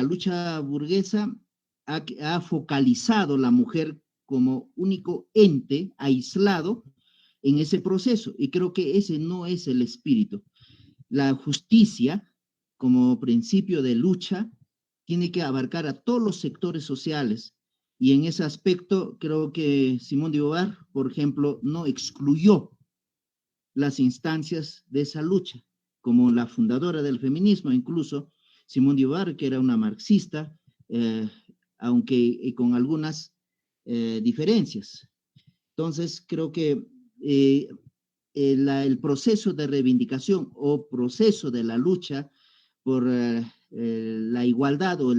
la lucha burguesa ha focalizado la mujer como único ente aislado en ese proceso, y creo que ese no es el espíritu. La justicia, como principio de lucha, tiene que abarcar a todos los sectores sociales, y en ese aspecto creo que Simone de Beauvoir, por ejemplo, no excluyó las instancias de esa lucha, como la fundadora del feminismo, incluso Simone de Beauvoir, que era una marxista, aunque con algunas diferencias. Entonces, creo que el proceso de reivindicación o proceso de la lucha por la igualdad o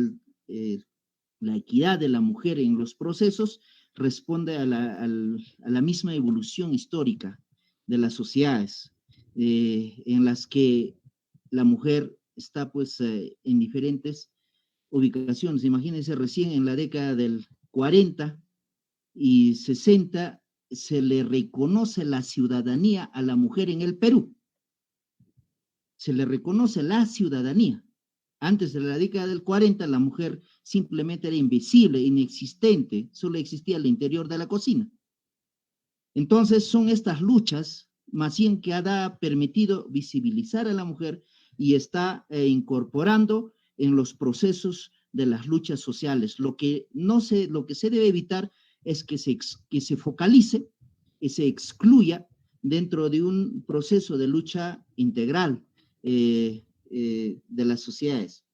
la equidad de la mujer en los procesos responde a la misma evolución histórica de las sociedades, en las que la mujer está pues en diferentes ubicaciones. Imagínense, recién en la década del 40 y 60 se le reconoce la ciudadanía a la mujer en el Perú. Se le reconoce la ciudadanía. Antes de la década del 40, la mujer simplemente era invisible, inexistente, solo existía al interior de la cocina. Entonces, son estas luchas, más bien, que ha permitido visibilizar a la mujer y está incorporando en los procesos de las luchas sociales. Lo que se debe evitar es que se focalice y se excluya dentro de un proceso de lucha integral de las sociedades.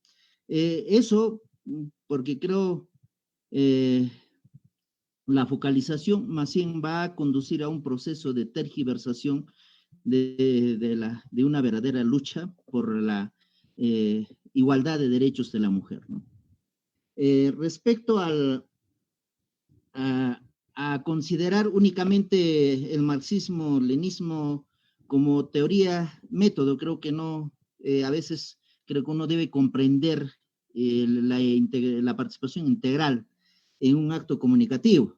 Eso porque creo la focalización más bien va a conducir a un proceso de tergiversación de una verdadera lucha por la igualdad de derechos de la mujer, ¿no? Respecto a considerar únicamente el marxismo-leninismo como teoría, método, creo que no, a veces creo que uno debe comprender la participación integral en un acto comunicativo.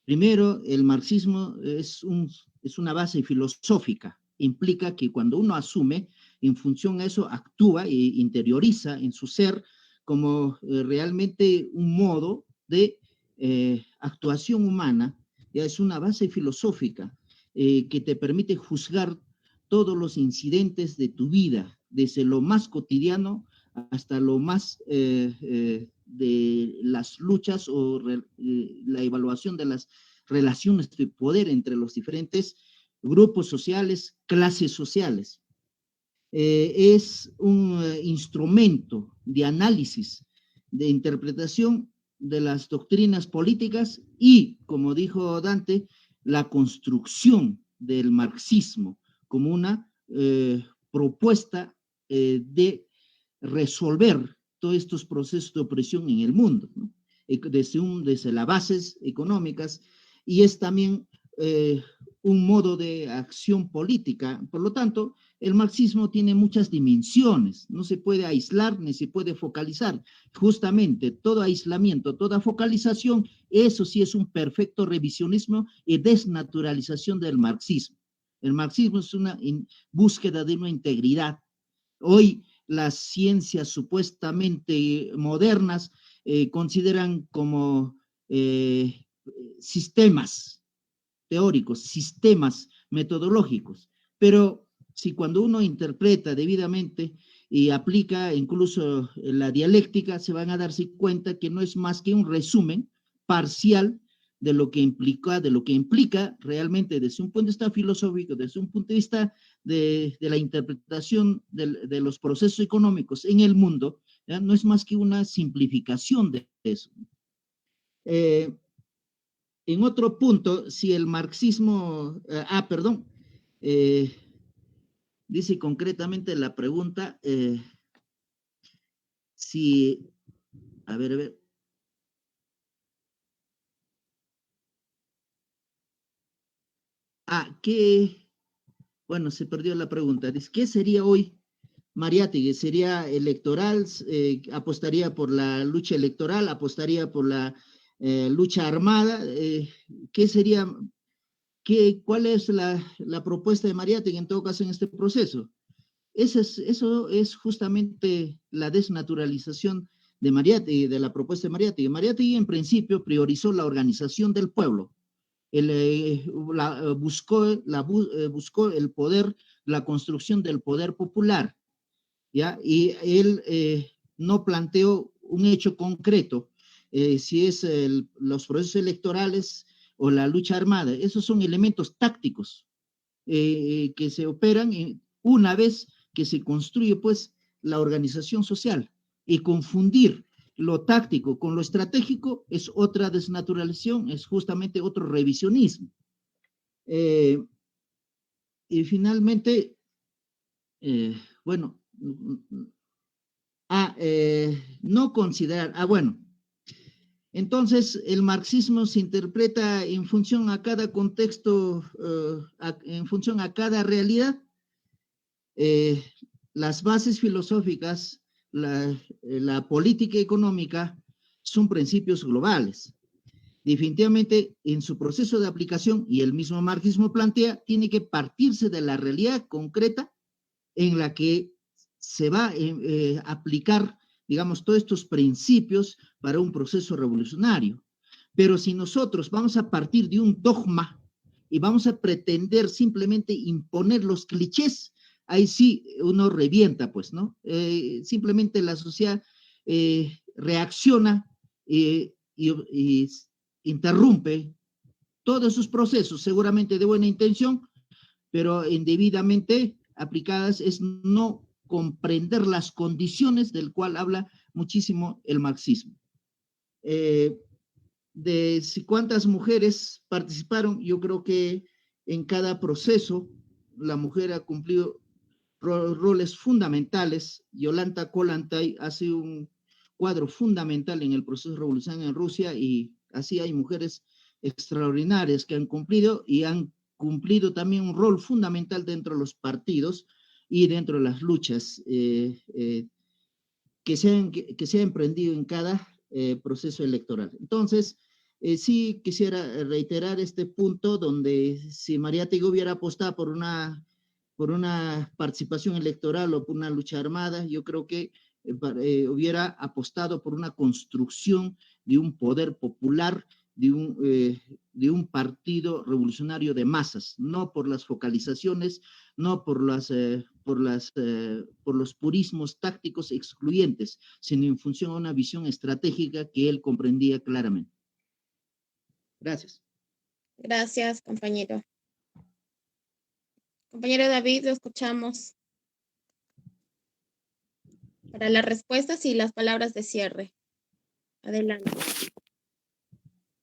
Primero, el marxismo es una base filosófica, implica que cuando uno asume, en función a eso, actúa e interioriza en su ser como realmente un modo de actuación humana. Ya es una base filosófica que te permite juzgar todos los incidentes de tu vida, desde lo más cotidiano hasta lo más de las luchas o la evaluación de las relaciones de poder entre los diferentes grupos sociales, clases sociales. Es un instrumento de análisis, de interpretación de las doctrinas políticas y, como dijo Dante, la construcción del marxismo como una propuesta de resolver todos estos procesos de opresión en el mundo, ¿no? Desde las bases económicas, y es también un modo de acción política. Por lo tanto, el marxismo tiene muchas dimensiones, no se puede aislar ni se puede focalizar. Justamente todo aislamiento, toda focalización, eso sí es un perfecto revisionismo y desnaturalización del marxismo. El marxismo es una búsqueda de una integridad. Hoy las ciencias supuestamente modernas consideran como sistemas teóricos, sistemas metodológicos, pero si cuando uno interpreta debidamente y aplica incluso la dialéctica, se van a darse cuenta que no es más que un resumen parcial de lo que implica realmente desde un punto de vista filosófico, desde un punto de vista de la interpretación de los procesos económicos en el mundo, ¿ya? No es más que una simplificación de eso. En otro punto, si el marxismo, perdón, dice concretamente la pregunta, si, a ver, bueno, se perdió la pregunta, dice, ¿qué sería hoy Mariátegui? ¿Sería electoral? ¿Apostaría por la lucha electoral? ¿Apostaría por la lucha armada? ¿Qué sería? ¿Cuál es la propuesta de Mariátegui en todo caso en este proceso? Eso es justamente la desnaturalización de Mariátegui, de la propuesta de Mariátegui. Mariátegui en principio priorizó la organización del pueblo, buscó el poder, la construcción del poder popular, ¿ya? Y él no planteó un hecho concreto, si es los procesos electorales o la lucha armada. Esos son elementos tácticos que se operan una vez que se construye pues la organización social, y confundir lo táctico con lo estratégico es otra desnaturalización, es justamente otro revisionismo. Y finalmente, bueno, no considerar, bueno, entonces el marxismo se interpreta en función a cada contexto, en función a cada realidad. Las bases filosóficas, la política económica son principios globales. Definitivamente, en su proceso de aplicación, y el mismo marxismo plantea, tiene que partirse de la realidad concreta en la que se va a aplicar, digamos, todos estos principios para un proceso revolucionario. Pero si nosotros vamos a partir de un dogma y vamos a pretender simplemente imponer los clichés, ahí sí uno revienta, pues, ¿no? Simplemente la sociedad reacciona y interrumpe todos sus procesos, seguramente de buena intención, pero indebidamente aplicadas es no comprender las condiciones del cual habla muchísimo el marxismo. De si cuántas mujeres participaron, yo creo que en cada proceso la mujer ha cumplido roles fundamentales. Yolanda Kollontai hace un cuadro fundamental en el proceso revolucionario en Rusia, y así hay mujeres extraordinarias que han cumplido, y han cumplido también un rol fundamental dentro de los partidos y dentro de las luchas que se ha emprendido en cada proceso electoral. Entonces, sí quisiera reiterar este punto donde si Mariátegui hubiera apostado por una participación electoral o por una lucha armada, yo creo que hubiera apostado por una construcción de un poder popular, de un partido revolucionario de masas, no por las focalizaciones, no por los purismos tácticos excluyentes, sino en función a una visión estratégica que él comprendía claramente. Gracias. Gracias, compañero. Compañero David, lo escuchamos para las respuestas y las palabras de cierre. Adelante.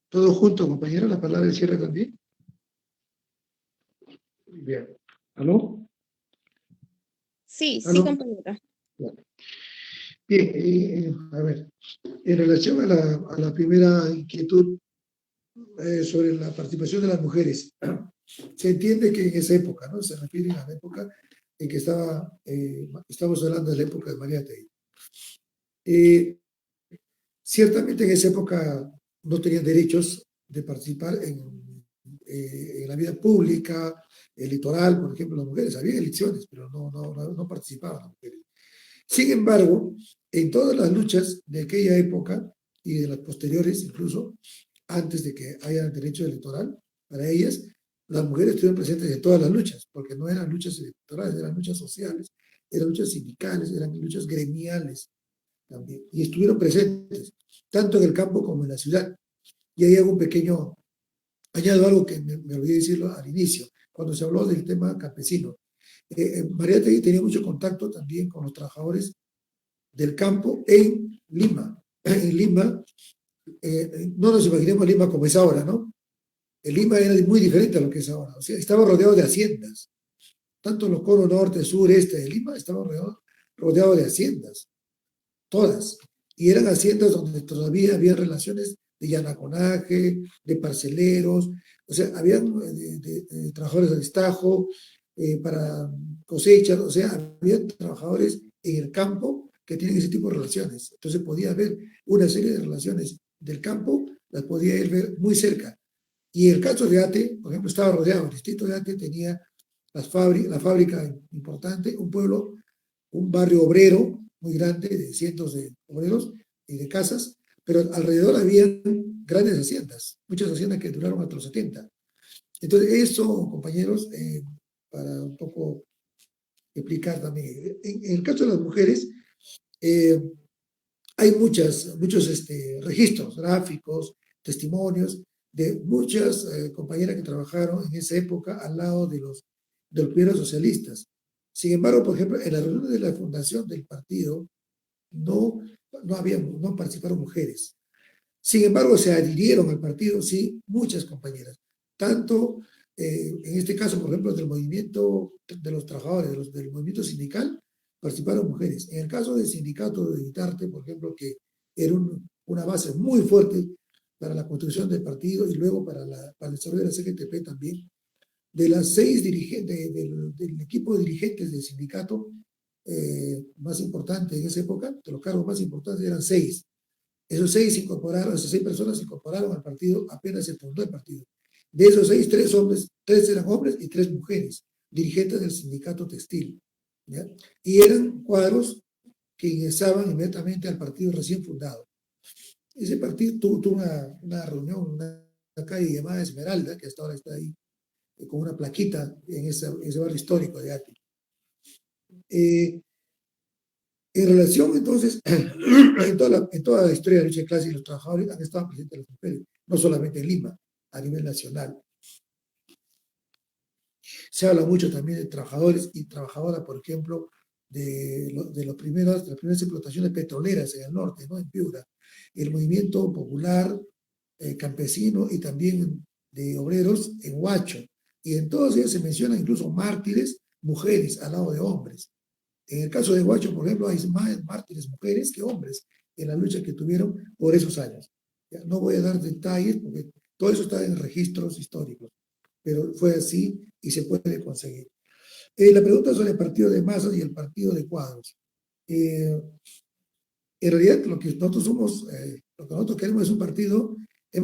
Todo junto, compañero, la palabra de cierre también. Bien. ¿Aló? Sí, ¿Aló? sí, compañero. Bien, a ver, en relación a la primera inquietud sobre la participación de las mujeres, se entiende que en esa época, ¿no? Se refiere a la época en que estamos hablando de la época de Mariátegui. Ciertamente en esa época no tenían derechos de participar en la vida pública, electoral, por ejemplo, las mujeres. Había elecciones, pero no participaban las mujeres. Sin embargo, en todas las luchas de aquella época y de las posteriores, incluso antes de que haya derecho electoral para ellas, las mujeres estuvieron presentes en todas las luchas, porque no eran luchas electorales, eran luchas sociales, eran luchas sindicales, eran luchas gremiales también, y estuvieron presentes, tanto en el campo como en la ciudad. Y ahí hago un pequeño, añado algo que me olvidé decirlo al inicio, cuando se habló del tema campesino. Mariátegui tenía mucho contacto también con los trabajadores del campo en Lima. En Lima, no nos imaginemos Lima como es ahora, ¿no? El Lima era muy diferente a lo que es ahora. O sea, estaba rodeado de haciendas. Tanto los conos norte, sur, este de Lima estaban rodeados de haciendas. Todas. Y eran haciendas donde todavía había relaciones de llanaconaje, de parceleros, o sea, habían de trabajadores de destajo, para cosechas, o sea, había trabajadores en el campo que tienen ese tipo de relaciones. Entonces podía haber una serie de relaciones del campo, las podía él ver muy cerca. Y el caso de Ate, por ejemplo, estaba rodeado, el distrito de Ate tenía la fábrica importante, un pueblo, un barrio obrero muy grande de cientos de obreros, y de casas, pero alrededor había grandes haciendas, muchas haciendas que duraron hasta los 70. Entonces, eso, compañeros, para un poco explicar también. En el caso de las mujeres, eh, hay muchos registros gráficos, testimonios de muchas compañeras que trabajaron en esa época al lado de los primeros socialistas. Sin embargo, por ejemplo, en la reunión de la fundación del partido no participaron mujeres. Sin embargo, se adhirieron al partido, sí, muchas compañeras. Tanto, en este caso, por ejemplo, del movimiento de los trabajadores, del movimiento sindical, participaron mujeres. En el caso del sindicato de Itarte, por ejemplo, que era una base muy fuerte para la construcción del partido y luego para el desarrollo de la CGTP también, de las 6 dirigentes, del equipo de dirigentes del sindicato más importante en esa época, de los cargos más importantes eran 6. Esas 6 personas se incorporaron al partido apenas se fundó el partido. De esos 6, 3 eran hombres y 3 mujeres, dirigentes del sindicato textil. ¿Ya? Y eran cuadros que ingresaban inmediatamente al partido recién fundado. Ese partido tuvo una reunión, una calle llamada Esmeralda, que hasta ahora está ahí, con una plaquita en ese barrio histórico de Ati. En relación, entonces, en toda la historia de la lucha de clase y los trabajadores han estado presentes las mujeres, no solamente en Lima, a nivel nacional. Se habla mucho también de trabajadores y trabajadoras, por ejemplo, de las primeras explotaciones petroleras en el norte, ¿no? En Piura, el movimiento popular campesino y también de obreros en Huacho. Y en todas ellas se mencionan incluso mártires, mujeres al lado de hombres. En el caso de Huacho, por ejemplo, hay más mártires mujeres que hombres en la lucha que tuvieron por esos años. Ya, no voy a dar detalles porque todo eso está en registros históricos, pero fue así y se puede conseguir. La pregunta sobre el partido de masas y el partido de cuadros. En realidad, lo que nosotros queremos es un partido. La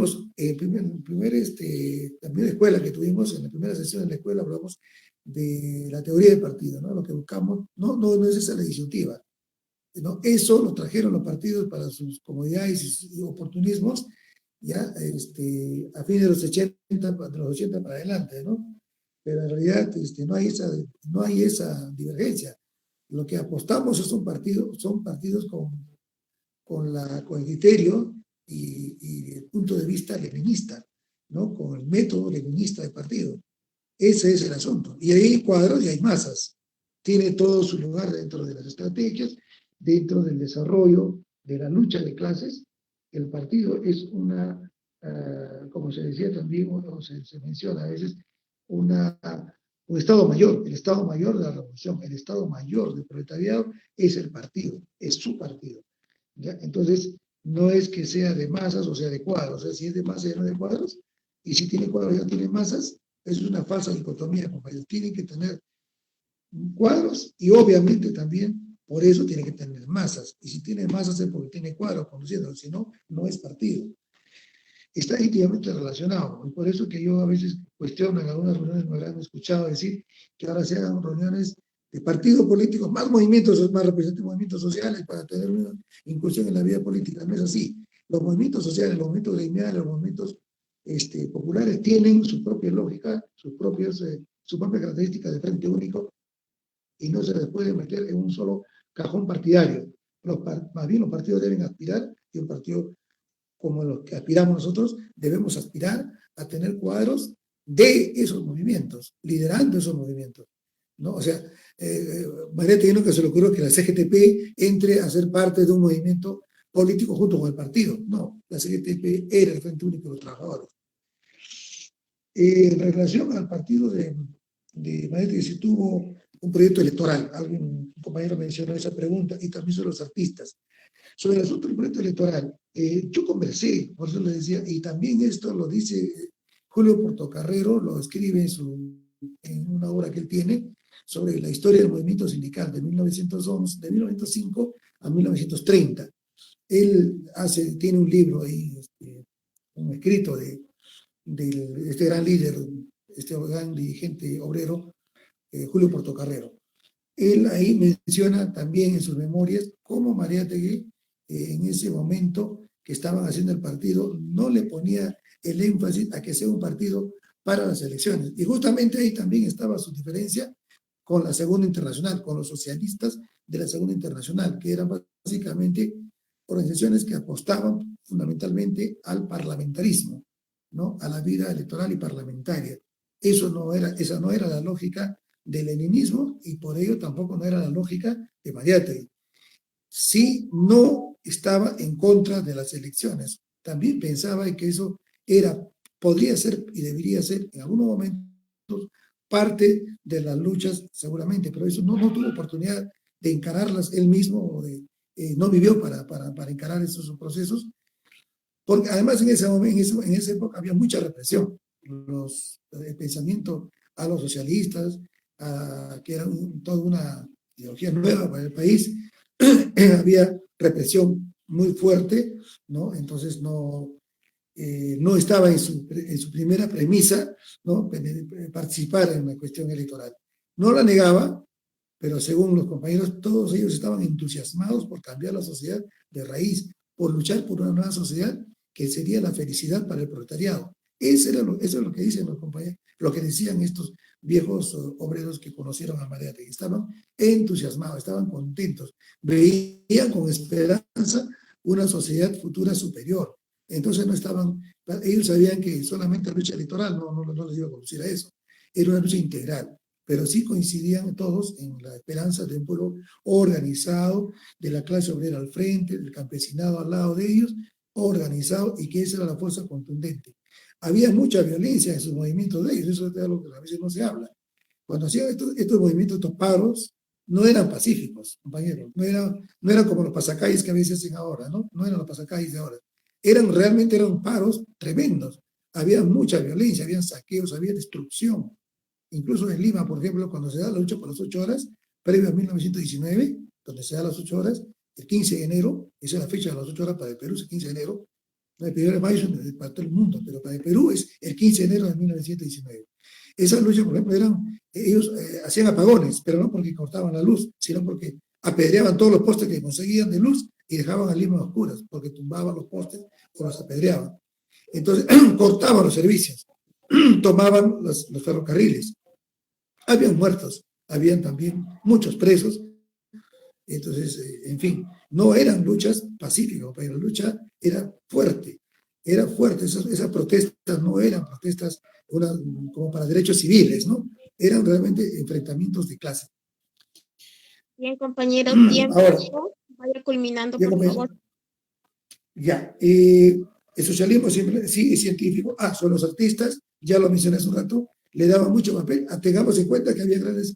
primera escuela que tuvimos, en la primera sesión de la escuela, hablamos de la teoría del partido, ¿no? Lo que buscamos no es esa la disyuntiva, ¿no? Eso lo trajeron los partidos para sus comodidades y oportunismos, ya a fines de los 80 para adelante, ¿no? Pero en realidad no hay esa divergencia. Lo que apostamos son partidos con el criterio y el punto de vista leninista, ¿no? Con el método leninista del partido. Ese es el asunto. Y hay cuadros y hay masas. Tiene todo su lugar dentro de las estrategias, dentro del desarrollo de la lucha de clases. El partido es como se decía también, o se menciona a veces, un Estado Mayor, el Estado Mayor de la Revolución, el Estado Mayor del proletariado es el partido, es su partido. ¿Ya? Entonces, no es que sea de masas o sea de cuadros. O sea, si es de masas, ya no de cuadros, y si tiene cuadros, ya tiene masas. Eso es una falsa dicotomía, compañeros. Tienen que tener cuadros y obviamente también por eso tiene que tener masas. Y si tiene masas es porque tiene cuadros conduciendo, si no, no es partido. Está íntimamente relacionado. Y por eso que yo a veces cuestiono en algunas reuniones, me habrán escuchado decir que ahora se hagan reuniones de partidos políticos, más representativos movimientos sociales para tener una incursión en la vida política. No es así. Los movimientos sociales, los movimientos gremiales, los movimientos populares tienen su propia lógica, sus propias características de frente único y no se les puede meter en un solo cajón partidario. Más bien los partidos deben aspirar, y un partido como los que aspiramos nosotros, debemos aspirar a tener cuadros de esos movimientos, liderando esos movimientos, ¿no? O sea, María Tellino que se le ocurrió que la CGTP entre a ser parte de un movimiento político junto con el partido. No, la CGTP era el Frente Único de los Trabajadores. En relación al partido de María Tellino, si tuvo un proyecto electoral, un compañero mencionó esa pregunta, y también sobre los artistas. Sobre el asunto del proyecto electoral, yo conversé, por eso le decía, y también esto lo dice Julio Portocarrero, lo escribe en una obra que él tiene sobre la historia del movimiento sindical de 1905 a 1930. Él tiene un libro ahí, un escrito de este gran líder, este gran dirigente obrero, Julio Portocarrero. Él ahí menciona también en sus memorias cómo Mariátegui en ese momento que estaban haciendo el partido, no le ponía el énfasis a que sea un partido para las elecciones. Y justamente ahí también estaba su diferencia con la Segunda Internacional, con los socialistas de la Segunda Internacional, que eran básicamente organizaciones que apostaban fundamentalmente al parlamentarismo, ¿no? A la vida electoral y parlamentaria. Esa no era la lógica del leninismo y por ello tampoco no era la lógica de Mariátegui. Sí, no estaba en contra de las elecciones. También pensaba que eso podría ser y debería ser en algunos momentos parte de las luchas seguramente, pero eso no tuvo oportunidad de encararlas él mismo o no vivió para encarar esos procesos, porque además en esa época había mucha represión. El pensamiento a los socialistas, que era toda una ideología nueva para el país, había represión muy fuerte, ¿no? Entonces no estaba en su primera premisa, ¿no? Participar en la cuestión electoral. No la negaba, pero según los compañeros, todos ellos estaban entusiasmados por cambiar la sociedad de raíz, por luchar por una nueva sociedad que sería la felicidad para el proletariado. Eso es lo que dicen los compañeros, lo que decían estos viejos obreros que conocieron a Mariátegui. Estaban entusiasmados, estaban contentos, veían con esperanza una sociedad futura superior. Entonces ellos sabían que solamente la lucha electoral no les iba a conducir a eso, era una lucha integral, pero sí coincidían todos en la esperanza de un pueblo organizado, de la clase obrera al frente, del campesinado al lado de ellos, organizado, y que esa era la fuerza contundente. Había mucha violencia en sus movimientos de ellos, eso es algo que a veces no se habla. Cuando hacían estos movimientos, estos paros, no eran pacíficos, compañeros, no eran como los pasacalles que a veces hacen ahora, ¿no? No eran los pasacalles de ahora. Realmente eran paros tremendos. Había mucha violencia, había saqueos, había destrucción. Incluso en Lima, por ejemplo, cuando se da la lucha por las 8 horas, previo a 1919, donde se da las 8 horas, el 15 de enero, esa es la fecha de las 8 horas para el Perú, es el 15 de enero, el 1 de mayo es para todo el mundo, pero para el Perú es el 15 de enero de 1919. Esas luchas, por ejemplo, ellos hacían apagones, pero no porque cortaban la luz, sino porque apedreaban todos los postes que conseguían de luz y dejaban a Lima a oscuras, porque tumbaban los postes o los apedreaban. Entonces, cortaban los servicios, tomaban los ferrocarriles. Habían muertos, habían también muchos presos. Entonces, en fin, no eran luchas pacíficas, pero la lucha era fuerte. Esas protestas no eran protestas como para derechos civiles, ¿no? Eran realmente enfrentamientos de clase. Bien, compañero, tiempo. Ahora, Vaya culminando, por favor. Ya, el socialismo siempre sí es científico. Son los artistas, ya lo mencioné hace un rato, le daban mucho papel. Tengamos en cuenta que había grandes,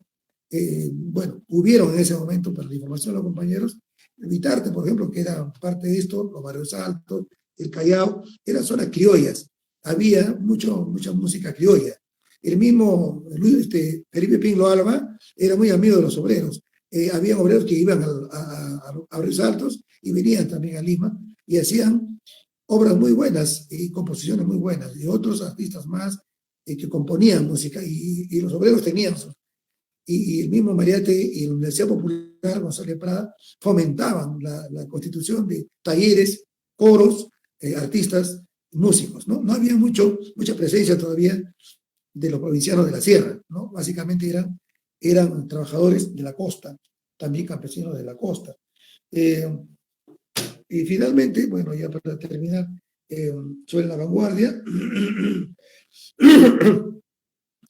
hubieron en ese momento, para la información de los compañeros, Vitarte, por ejemplo, que era parte de esto, los barrios altos, el Callao, eran zonas criollas. Había mucha música criolla. El mismo Felipe Pinlo Alba era muy amigo de los obreros. Había obreros que iban a barrios altos y venían también a Lima y hacían obras muy buenas y composiciones muy buenas, y otros artistas más que componían música, y los obreros tenían y el mismo Mariátegui y la Universidad Popular González Prada fomentaban la constitución de talleres, coros, artistas, músicos, ¿no? No había mucha presencia todavía de los provincianos de la sierra, ¿no? Básicamente eran trabajadores de la costa, también campesinos de la costa. Y finalmente, bueno, ya para terminar, sobre la vanguardia,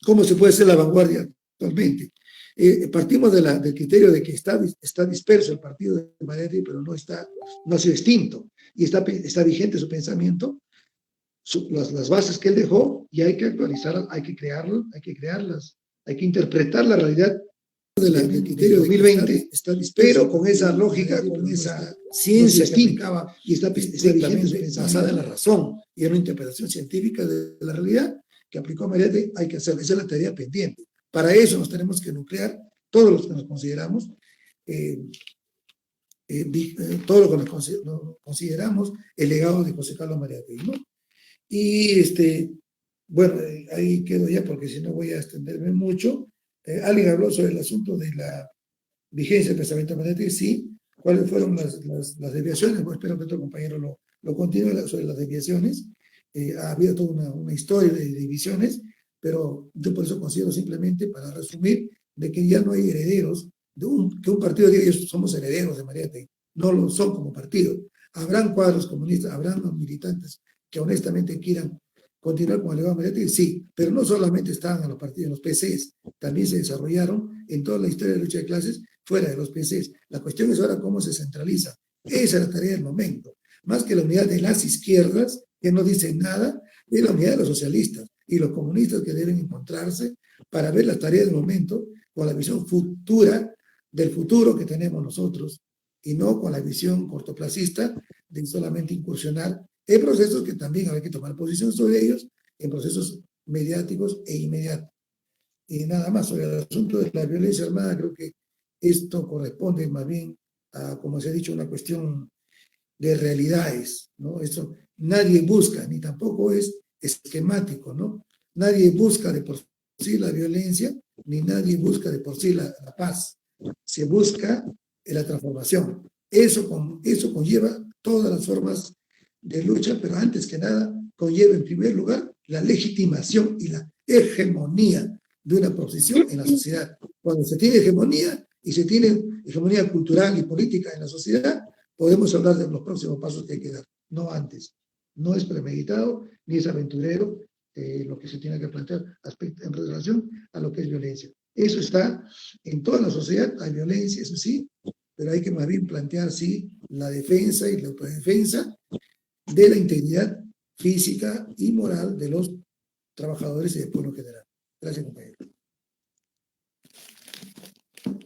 ¿cómo se puede ser la vanguardia actualmente? Partimos del criterio de que está disperso el partido de Mariátegui, pero no ha sido extinto, y está vigente su pensamiento, las bases que él dejó, y hay que actualizarlas, hay que crearlas, hay que interpretar la realidad del criterio de 2020, pero con esa lógica, con esa ciencia que aplicaba, y está vigente, basada en la razón y en una interpretación científica de la realidad que aplicó Mariátegui. Hay que hacerlo, esa es la tarea pendiente. Para eso nos tenemos que nuclear todos los que nos consideramos, todo lo que nos consideramos el legado de José Carlos Mariátegui, ¿no? Y bueno, ahí quedo ya porque si no voy a extenderme mucho. Alguien habló sobre el asunto de la vigencia del pensamiento Mariátegui. Sí, cuáles fueron las desviaciones. Bueno, espero que otro compañero lo continúe sobre las desviaciones. Ha habido toda una historia de divisiones, pero yo por eso considero simplemente, para resumir, de que ya no hay herederos, que un partido diga ellos somos herederos de Mariátegui. No lo son como partido. Habrán cuadros comunistas, habrán militantes que honestamente quieran continuar con el legado de Mariátegui, sí, pero no solamente estaban en los partidos, en los PCs, también se desarrollaron en toda la historia de la lucha de clases fuera de los PCs. La cuestión es ahora cómo se centraliza. Esa es la tarea del momento. Más que la unidad de las izquierdas, que no dicen nada, es la unidad de los socialistas y los comunistas que deben encontrarse para ver las tareas del momento con la visión futura del futuro que tenemos nosotros y no con la visión cortoplacista de solamente incursionar en procesos que también hay que tomar posición sobre ellos, en procesos mediáticos e inmediatos. Y nada más sobre el asunto de la violencia armada, creo que esto corresponde más bien a, como se ha dicho, una cuestión de realidades, ¿no? Eso nadie busca, ni tampoco es esquemático, ¿no? Nadie busca de por sí la violencia, ni nadie busca de por sí la paz. Se busca la transformación. Eso conlleva todas las formas de lucha, pero antes que nada conlleva en primer lugar la legitimación y la hegemonía de una posición en la sociedad. Cuando se tiene hegemonía y se tiene hegemonía cultural y política en la sociedad, podemos hablar de los próximos pasos que hay que dar, no antes. No es premeditado ni es aventurero lo que se tiene que plantear en relación a lo que es violencia. Eso está en toda la sociedad, hay violencia, eso sí, pero hay que más bien plantear, sí, la defensa y la autodefensa de la integridad física y moral de los trabajadores y del pueblo en general. Gracias, compañero.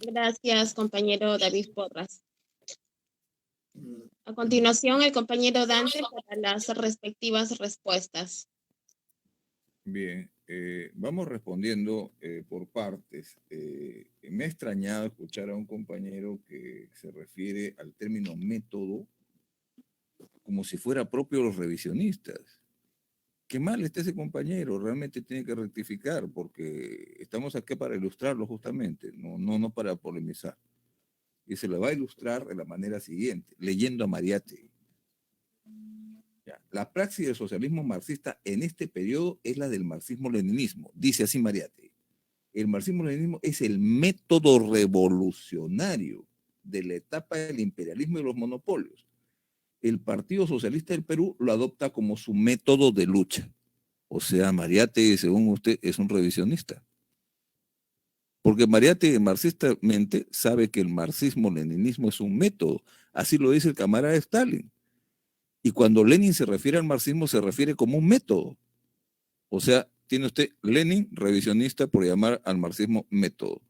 Gracias, compañero David Porras. A continuación, el compañero Dante para las respectivas respuestas. Bien, vamos respondiendo por partes. Me ha extrañado escuchar a un compañero que se refiere al término método como si fuera propio de los revisionistas. Qué mal está ese compañero, realmente tiene que rectificar, porque estamos aquí para ilustrarlo justamente, no para polemizar. Y se lo va a ilustrar de la manera siguiente, leyendo a Mariátegui. La praxis del socialismo marxista en este periodo es la del marxismo-leninismo, dice así Mariátegui. El marxismo-leninismo es el método revolucionario de la etapa del imperialismo y los monopolios. El Partido Socialista del Perú lo adopta como su método de lucha. O sea, Mariátegui, según usted, es un revisionista. Porque Mariátegui marxistamente sabe que el marxismo-leninismo es un método. Así lo dice el camarada Stalin. Y cuando Lenin se refiere al marxismo, se refiere como un método. O sea, tiene usted Lenin, revisionista, por llamar al marxismo método.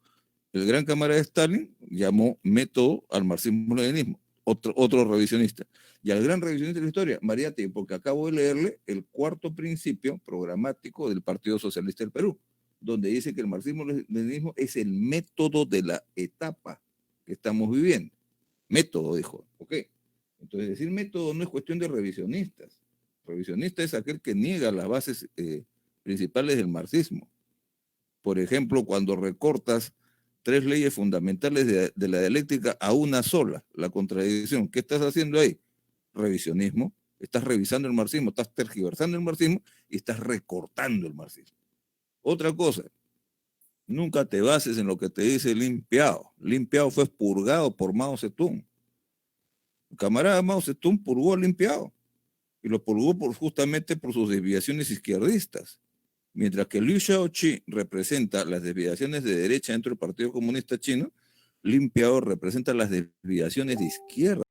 El gran camarada Stalin llamó método al marxismo-leninismo, otro revisionista. Y al gran revisionista de la historia, Mariátegui, porque acabo de leerle el cuarto principio programático del Partido Socialista del Perú, donde dice que el marxismo-leninismo es el método de la etapa que estamos viviendo. Método, dijo. ¿Ok? Entonces, decir método no es cuestión de revisionistas. Revisionista es aquel que niega las bases principales del marxismo. Por ejemplo, cuando recortas 3 leyes fundamentales de la dialéctica a una sola, la contradicción. ¿Qué estás haciendo ahí? Revisionismo. Estás revisando el marxismo, estás tergiversando el marxismo y estás recortando el marxismo. Otra cosa, nunca te bases en lo que te dice Lin Piao. Lin Piao fue purgado por Mao Zedong. El camarada Mao Zedong purgó a Lin Piao y lo purgó justamente por sus desviaciones izquierdistas. Mientras que Liu Shaoqi representa las desviaciones de derecha dentro del Partido Comunista Chino, Lin Piao representa las desviaciones de izquierda